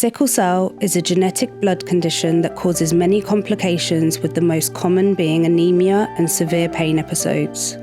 Sickle cell is a genetic blood condition that causes many complications, with the most common being anemia and severe pain episodes.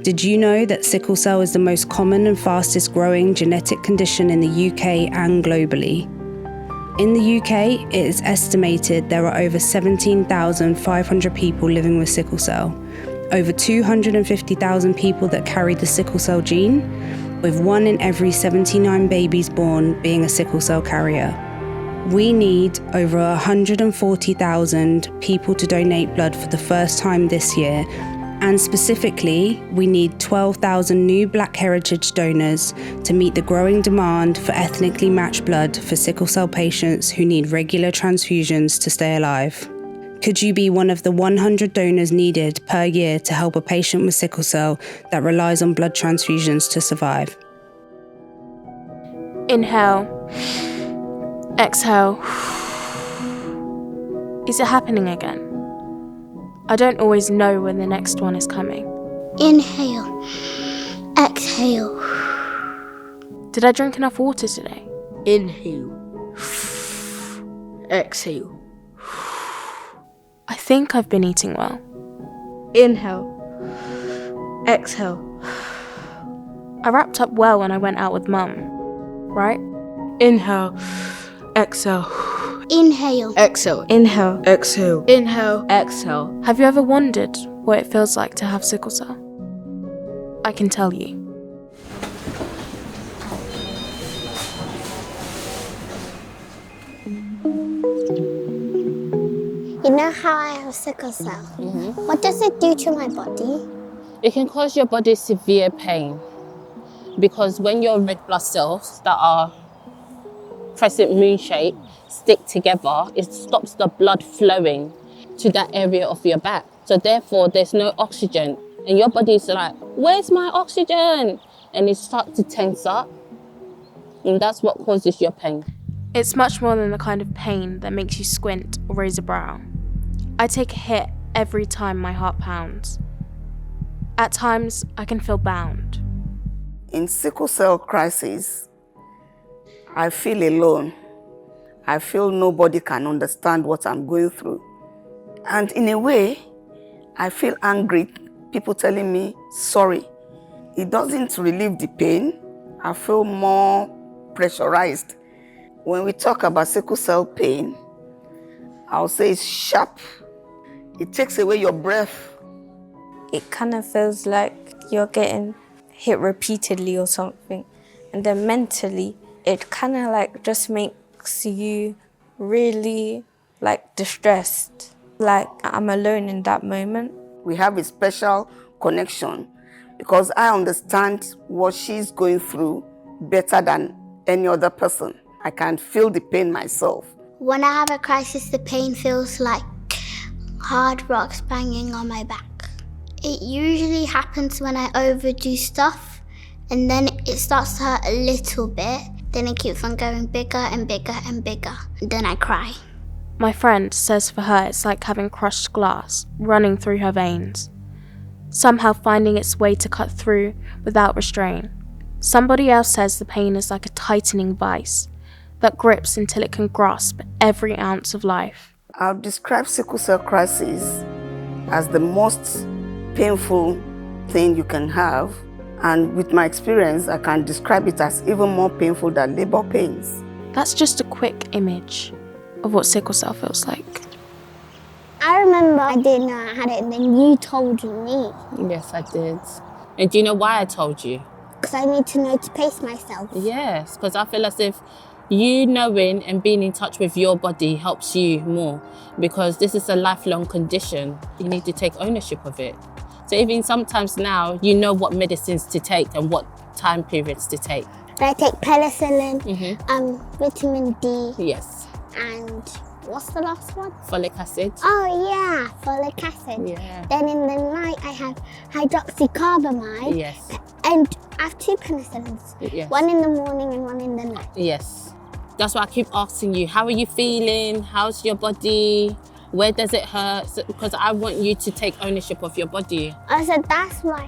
Did you know that sickle cell is the most common and fastest growing genetic condition in the UK and globally? In the UK, it is estimated there are over 17,500 people living with sickle cell, over 250,000 people that carry the sickle cell gene, with 1 in every 79 babies born being a sickle cell carrier. We need over 140,000 people to donate blood for the first time this year, and specifically, we need 12,000 new Black heritage donors to meet the growing demand for ethnically matched blood for sickle cell patients who need regular transfusions to stay alive. Could you be one of the 100 donors needed per year to help a patient with sickle cell that relies on blood transfusions to survive? Inhale. Exhale. Is it happening again? I don't always know when the next one is coming. Inhale. Exhale. Did I drink enough water today? Inhale. Exhale. I think I've been eating well. Inhale. Exhale. I wrapped up well when I went out with Mum, right? Inhale. Exhale. Inhale. Exhale. Inhale. Exhale. Inhale. Exhale. Have you ever wondered what it feels like to have sickle cell? I can tell you. You know how I have sickle cell? What does it do to my body? It can cause your body severe pain because when your red blood cells that are crescent moon shape stick together, it stops the blood flowing to that area of your back. So therefore, there's no oxygen. And your body's like, where's my oxygen? And it starts to tense up. And that's what causes your pain. It's much more than the kind of pain that makes you squint or raise a brow. I take a hit every time my heart pounds. At times, I can feel bound. In sickle cell crisis, I feel alone. I feel nobody can understand what I'm going through. And in a way, I feel angry, people telling me, sorry. It doesn't relieve the pain. I feel more pressurized. When we talk about sickle cell pain, I'll say it's sharp. It takes away your breath. It kind of feels like you're getting hit repeatedly or something. And then mentally, it kind of like just makes you really like distressed. Like I'm alone in that moment. We have a special connection because I understand what she's going through better than any other person. I can feel the pain myself. When I have a crisis, the pain feels like hard rocks banging on my back. It usually happens when I overdo stuff, and then it starts to hurt a little bit. Then it keeps on going bigger and bigger and bigger. And then I cry. My friend says for her it's like having crushed glass running through her veins, somehow finding its way to cut through without restraint. Somebody else says the pain is like a tightening vice that grips until it can grasp every ounce of life. I'll describe sickle cell crisis as the most painful thing you can have. And with my experience, I can describe it as even more painful than labor pains. That's just a quick image of what sickle cell feels like. I remember I didn't know I had it, and then you told me. Yes, I did. And do you know why I told you? Because I need to know to pace myself. Yes, because I feel as if you knowing and being in touch with your body helps you more, because this is a lifelong condition. You need to take ownership of it. So even sometimes now, you know what medicines to take and what time periods to take. I take penicillin, vitamin D. Yes. And what's the last one? Folic acid. Oh yeah, folic acid. Yeah. Then in the night I have hydroxycarbamide. Yes. And I have 2 penicillins. Yes. One in the morning and one in the night. Yes. That's why I keep asking you, how are you feeling? How's your body? Where does it hurt? Because I want you to take ownership of your body. I said that's why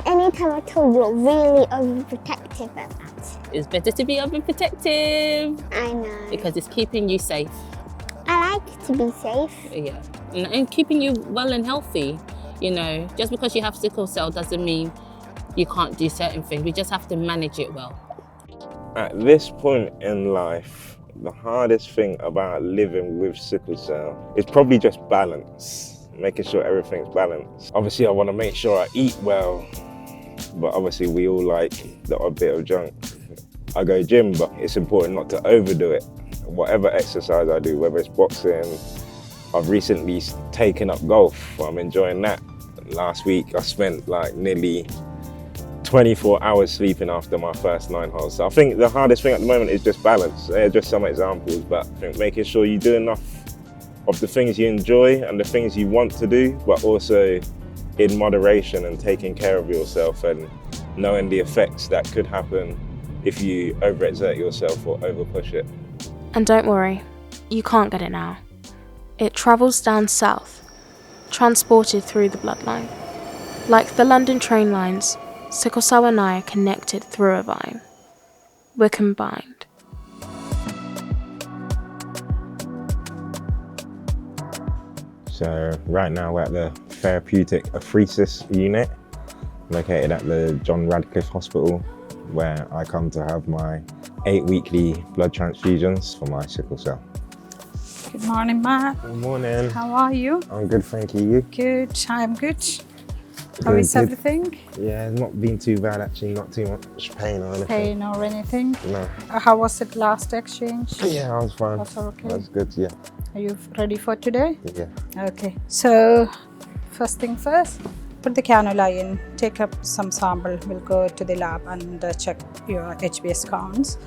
anytime I told you, you're really overprotective at that. It's better to be overprotective. I know. Because it's keeping you safe. I like to be safe. Yeah. And keeping you well and healthy. You know, just because you have sickle cell doesn't mean you can't do certain things. We just have to manage it well. At this point in life, the hardest thing about living with sickle cell is probably just balance, making sure everything's balanced. Obviously, I want to make sure I eat well, but obviously we all like the odd bit of junk. I go gym, but it's important not to overdo it. Whatever exercise I do, whether it's boxing, I've recently taken up golf. I'm enjoying that. Last week, I spent like nearly 24 hours sleeping after my first 9 holes. So I think the hardest thing at the moment is just balance. They're just some examples, but I think making sure you do enough of the things you enjoy and the things you want to do, but also in moderation and taking care of yourself and knowing the effects that could happen if you overexert yourself or overpush it. And don't worry, you can't get it now. It travels down south, transported through the bloodline. Like the London train lines, sickle cell and I are connected through a vine. We're combined. So right now we're at the therapeutic apheresis unit, located at the John Radcliffe Hospital, where I come to have my 8 weekly blood transfusions for my sickle cell. Good morning, Matt. Good morning. How are you? I'm good, thank you. You? Good, I'm good. How is everything? Yeah, it's not been too bad actually, not too much pain or anything. Pain or anything? No. How was it last exchange? Yeah, I was fine. Was okay? That's good, yeah. Are you ready for today? Yeah. Okay, so first thing first, put the cannula in, take up some sample, we'll go to the lab and check your HbS counts.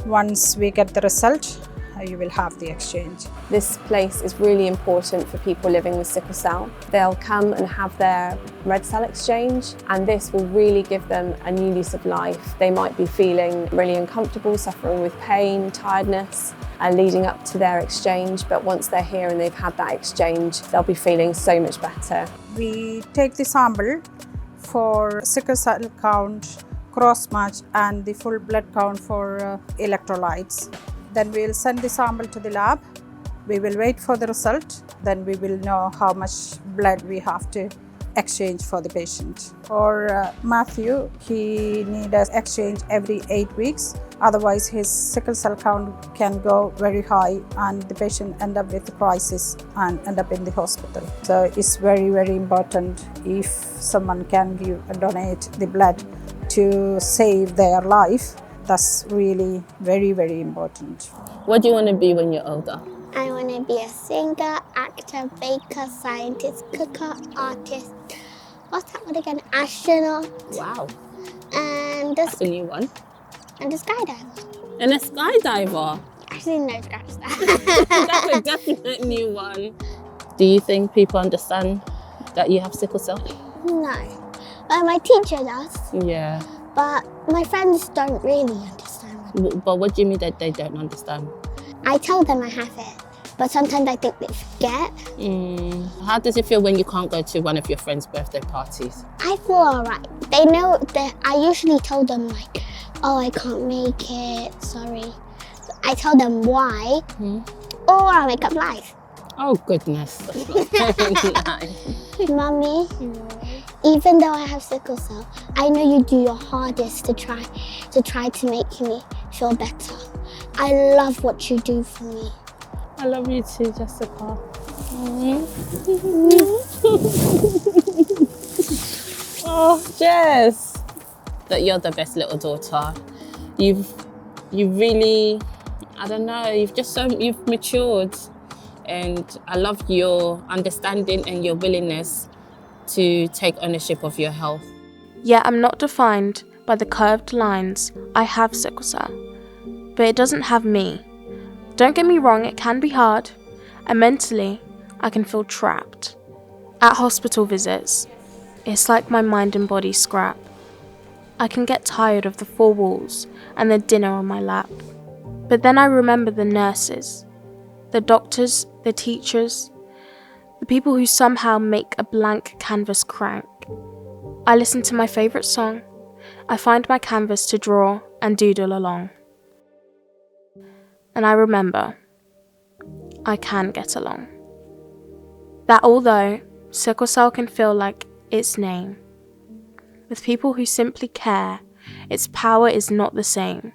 Once we get the result, you will have the exchange. This place is really important for people living with sickle cell. They'll come and have their red cell exchange, and this will really give them a new lease of life. They might be feeling really uncomfortable, suffering with pain, tiredness, leading up to their exchange, but once they're here and they've had that exchange, they'll be feeling so much better. We take the sample for sickle cell count, cross-match and the full blood count for electrolytes. Then we'll send the sample to the lab. We will wait for the result. Then we will know how much blood we have to exchange for the patient. For Matthew, he needs an exchange every 8 weeks. Otherwise, his sickle cell count can go very high and the patient end up with a crisis and end up in the hospital. So it's very, very important if someone can donate the blood to save their life. That's really very, very important. What do you want to be when you're older? I want to be a singer, actor, baker, scientist, cooker, artist. What's that one again? Astronaut. Wow. And That's a new one. And a skydiver. And a skydiver. Actually, no, scratch that. That's a definite new one. Do you think people understand that you have sickle cell? No. Well, my teacher does. Yeah. But my friends don't really understand. But what do you mean that they don't understand? I tell them I have it, but sometimes I think they forget. How does it feel when you can't go to one of your friends' birthday parties? I feel alright. They know that I usually tell them like, oh, I can't make it, sorry. I tell them why, or I'll make up lies. Oh goodness, that's not very nice. Mummy, even though I have sickle cell, I know you do your hardest to try to make me feel better. I love what you do for me. I love you too, Jessica. Oh, Jess, that you're the best little daughter. You've really, I don't know, you've matured, and I love your understanding and your willingness to take ownership of your health. Yet I'm not defined by the curved lines. I have sickle cell, but it doesn't have me. Don't get me wrong, it can be hard, and mentally, I can feel trapped. At hospital visits, it's like my mind and body scrap. I can get tired of the four walls and the dinner on my lap. But then I remember the nurses, the doctors, the teachers, the people who somehow make a blank canvas crank. I listen to my favourite song. I find my canvas to draw and doodle along. And I remember, I can get along. That although sickle cell can feel like its name, with people who simply care, its power is not the same.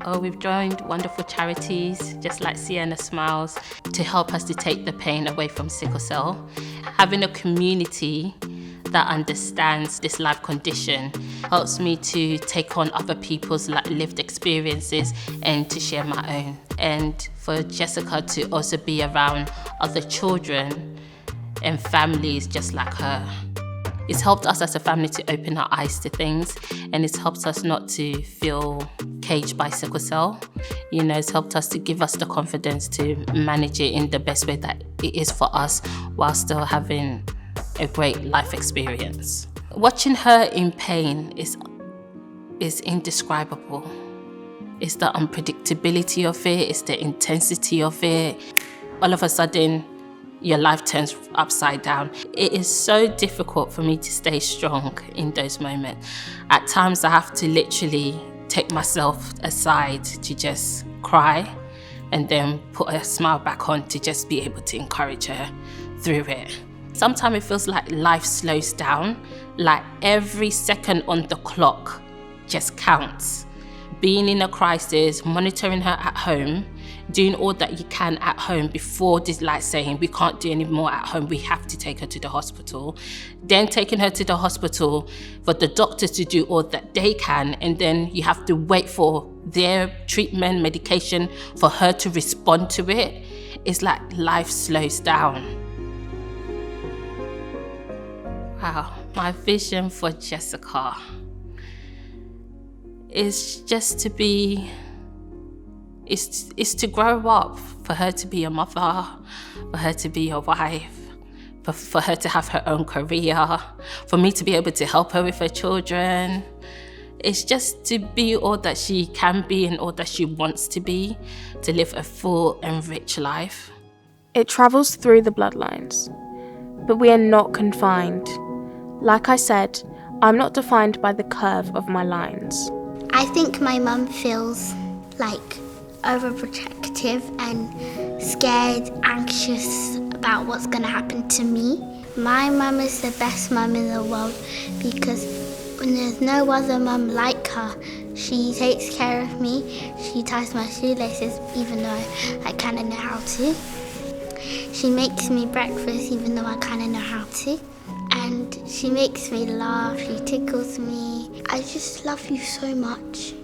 Oh, we've joined wonderful charities, just like Cianna Smiles, to help us to take the pain away from sickle cell. Having a community that understands this life condition helps me to take on other people's lived experiences and to share my own. And for Jessica to also be around other children and families just like her. It's helped us as a family to open our eyes to things, and it's helped us not to feel caged by sickle cell. You know, it's helped us to give us the confidence to manage it in the best way that it is for us while still having a great life experience. Watching her in pain is indescribable. It's the unpredictability of it, it's the intensity of it. All of a sudden, your life turns upside down. It is so difficult for me to stay strong in those moments. At times I have to literally take myself aside to just cry and then put a smile back on to just be able to encourage her through it. Sometimes it feels like life slows down, like every second on the clock just counts. Being in a crisis, monitoring her at home, doing all that you can at home before this, like saying we can't do any more at home, we have to take her to the hospital. Then taking her to the hospital for the doctors to do all that they can, and then you have to wait for their treatment, medication, for her to respond to it. It's like life slows down. Wow, my vision for Jessica is just to be, is to grow up, for her to be a mother, for her to be a wife, for her to have her own career, for me to be able to help her with her children. It's just to be all that she can be and all that she wants to be, to live a full and rich life. It travels through the bloodlines, but we are not confined. Like I said, I'm not defined by the curve of my lines. I think my mum feels like overprotective and scared, anxious about what's going to happen to me. My mum is the best mum in the world because when there's no other mum like her, she takes care of me. She ties my shoelaces even though I kind of know how to. She makes me breakfast even though I kind of know how to. And she makes me laugh, she tickles me. I just love you so much.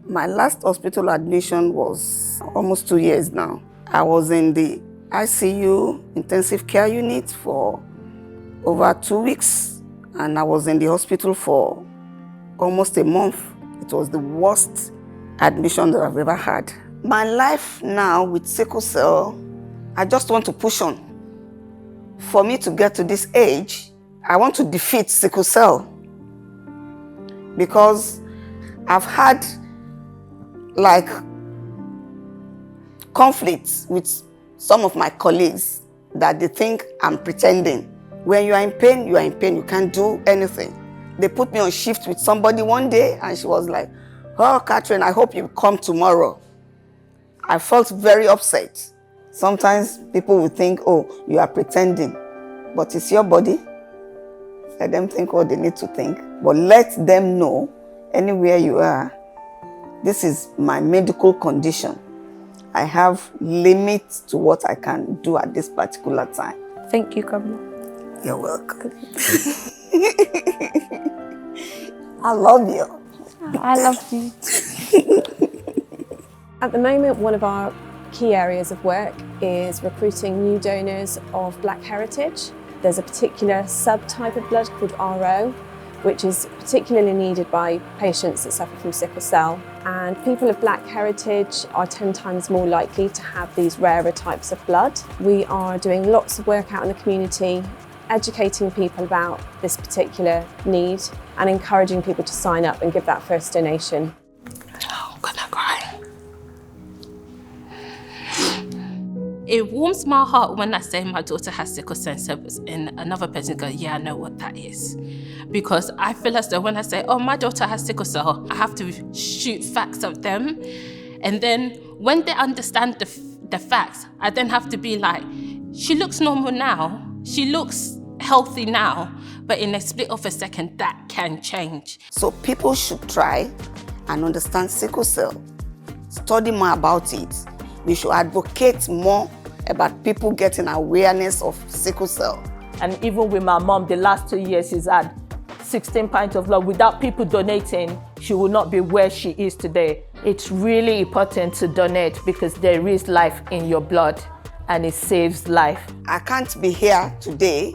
My last hospital admission was almost 2 years now. I was in the ICU intensive care unit for over 2 weeks, and I was in the hospital for almost a month. It was the worst admission that I've ever had. My life now with sickle cell, I just want to push on. For me to get to this age, I want to defeat sickle cell because I've had like conflicts with some of my colleagues that they think I'm pretending. When you are in pain, you are in pain. You can't do anything. They put me on shift with somebody one day and she was like, "Oh, Catherine, I hope you come tomorrow." I felt very upset. Sometimes people will think, "Oh, you are pretending," but it's your body. Let them think what they need to think, but let them know anywhere you are, this is my medical condition. I have limits to what I can do at this particular time. Thank you, Grandma. You're welcome. I love you. I love you. At the moment, one of our key areas of work is recruiting new donors of Black heritage. There's a particular subtype of blood called RO, which is particularly needed by patients that suffer from sickle cell. And people of Black heritage are 10 times more likely to have these rarer types of blood. We are doing lots of work out in the community, educating people about this particular need and encouraging people to sign up and give that first donation. Oh, I'm gonna cry. it warms my heart when I say my daughter has sickle cell and another person goes, yeah, I know what that is. Because I feel as though when I say, oh, my daughter has sickle cell, I have to shoot facts at them. And then when they understand the facts, I then have to be like, she looks normal now. She looks healthy now. But in a split of a second, that can change. So people should try and understand sickle cell. Study more about it. We should advocate more about people getting awareness of sickle cell. And even with my mom, the last 2 years, she's had 16 pints of blood. Without people donating, she would not be where she is today. It's really important to donate because there is life in your blood and it saves life. I can't be here today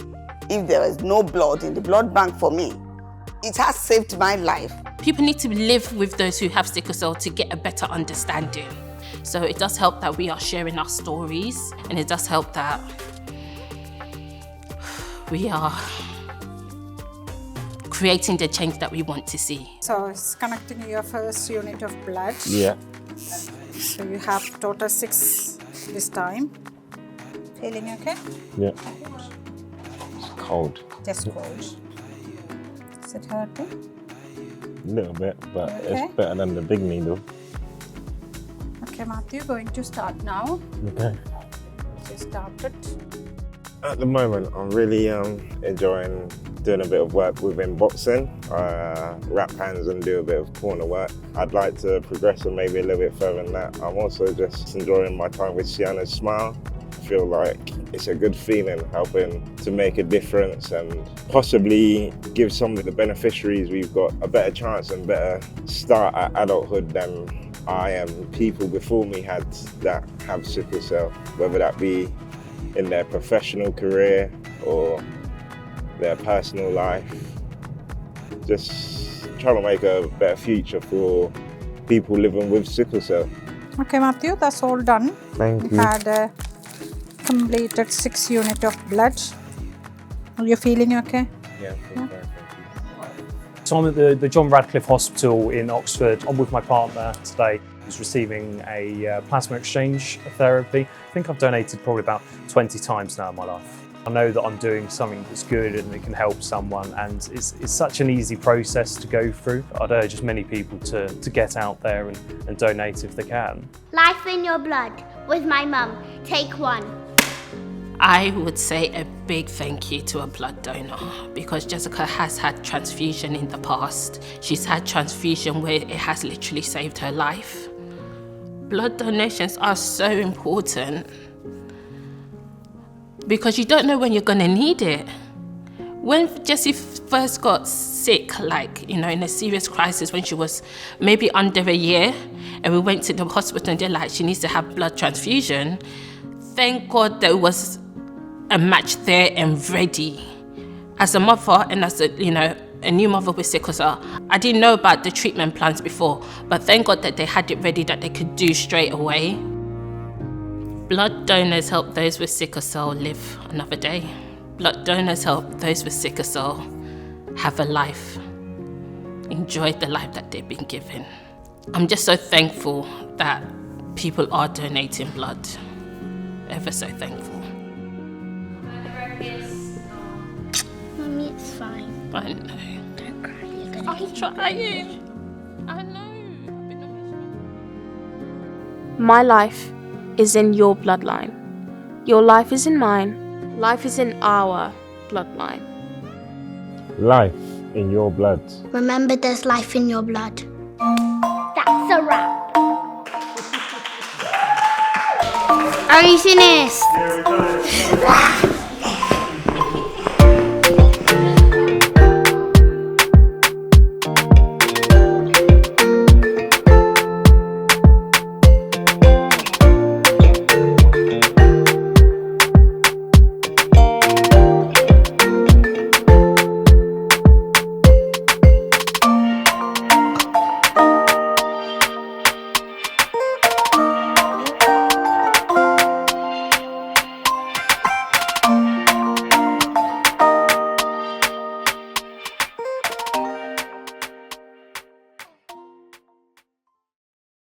if there is no blood in the blood bank for me. It has saved my life. People need to live with those who have sickle cell to get a better understanding. So it does help that we are sharing our stories, and it does help that we are creating the change that we want to see. So it's connecting your first unit of blood. Yeah. So you have total 6 this time. Feeling okay? Yeah. It's cold. Just cold. Is it hurting? A little bit, but Okay. it's better than the big needle. Okay, Matthew, going to start now. Okay. So started. At the moment, I'm really enjoying doing a bit of work within boxing, wrap hands and do a bit of corner work. I'd like to progress and maybe a little bit further than that. I'm also just enjoying my time with Cianna's smile. I feel like it's a good feeling helping to make a difference and possibly give some of the beneficiaries we've got a better chance and better start at adulthood than I and people before me had that have sickle cell, whether that be in their professional career or their personal life. Just trying to make a better future for people living with sickle cell. Okay, Matthew, that's all done. Thank you. Had completed 6 units of blood. Are you feeling okay? Yeah, Yeah. So I'm at the John Radcliffe Hospital in Oxford. I'm with my partner today, who's receiving a plasma exchange therapy. I think I've donated probably about 20 times now in my life. I know that I'm doing something that's good and it can help someone, and it's such an easy process to go through. I'd urge as many people to get out there and donate if they can. Life in your blood with my mum. Take 1. I would say a big thank you to a blood donor because Jessica has had transfusion in the past. She's had transfusion where it has literally saved her life. Blood donations are so important because you don't know when you're gonna need it. When Jessie first got sick, in a serious crisis when she was maybe under a year, and we went to the hospital and they're like, she needs to have blood transfusion. Thank God there was a match there and ready. As a mother and as a new mother with sickle cell, I didn't know about the treatment plans before, but thank God that they had it ready that they could do straight away. Blood donors help those with sickle cell live another day. Blood donors help those with sickle cell have a life, enjoy the life that they've been given. I'm just so thankful that people are donating blood. Ever so thankful. Mummy, it's fine. I know. Don't cry. You're gonna I'm trying. I know. My life is in your bloodline. Your life is in mine. Life is in our bloodline. Life in your blood. Remember, there's life in your blood. That's a wrap. Are you finished?